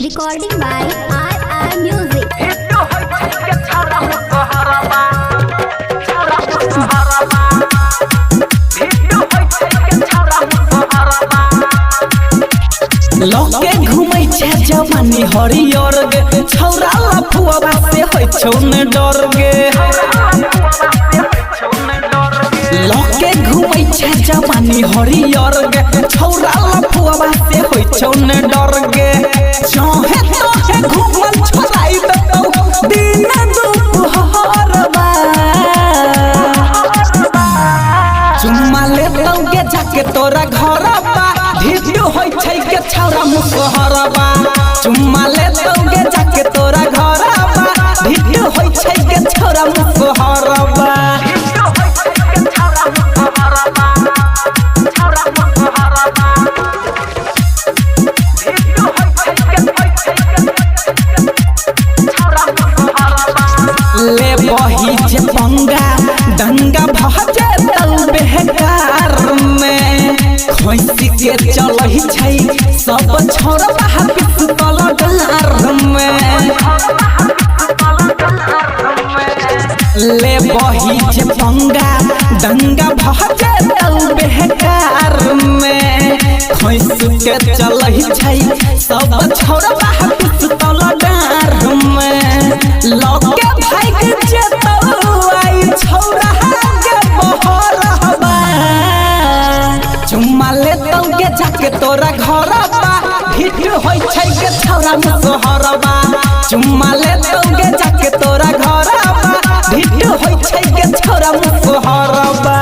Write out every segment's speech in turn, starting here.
Recording by RR Music. लोके घुमै छै जवानी हरियर गे छौरा लफुआ से होय छौ न डर गे लोके घुमै छै जवानी हरियर गे छौरा लफुआ से होय छौ न डर गे चाहे तोहे घुमल छोड़ाई देतौ दिन दुपहरबा चुम्मा लेतौ गे जाके तोरा घरबा भिडियो होय छै के छौरा मुसहरबा चुम्मा लेतौ गे जाके तोरा घरबा भिडियो होय छै के छौरा मुसहरबा ले बही जे पंगा दंगा भजे तल बेकार में खोसी के चलही छै सब छोरा हाफिज तलगार में ले बही जे पंगा दंगा भजे तल बेकार में खोसी के चलही छै सब छोरा हाफिज तलगार में लगे भाग जेतौ आई छौरा के बहरबा चुम्मा लेतौ गे जाके तोरा घरबा भिडियो होय छै के छौरा मुसहरबा चुम्मा लेतौ गे जाके तोरा घरबा भिडियो होय छै के छौरा मुसहरबा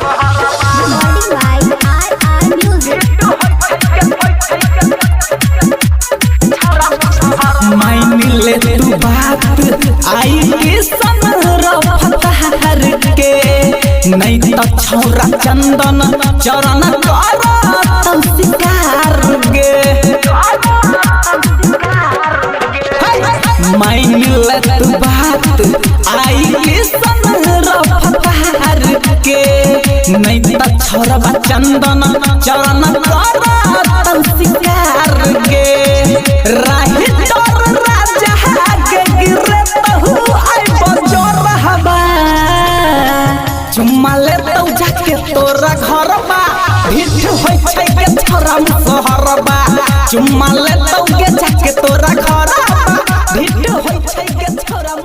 Recording by RR Music. मान ले तू बात आई के रफ्तार के नहीं तो छौरा चंदन चरण करत शिकार गे मान ले तू बात आई के रफ्तार के नहीं तो छौरा चंदन चरण करत शिकार गे राही तोर राजा के गिरे तहु आई बजर रहबा चुम्मा लेतौ जाके तोरा घरबा भिड होय छै के छौरा मुसहरबा चुम्मा लेतौ के जाके तोरा घरबा भिड होय छै के छौरा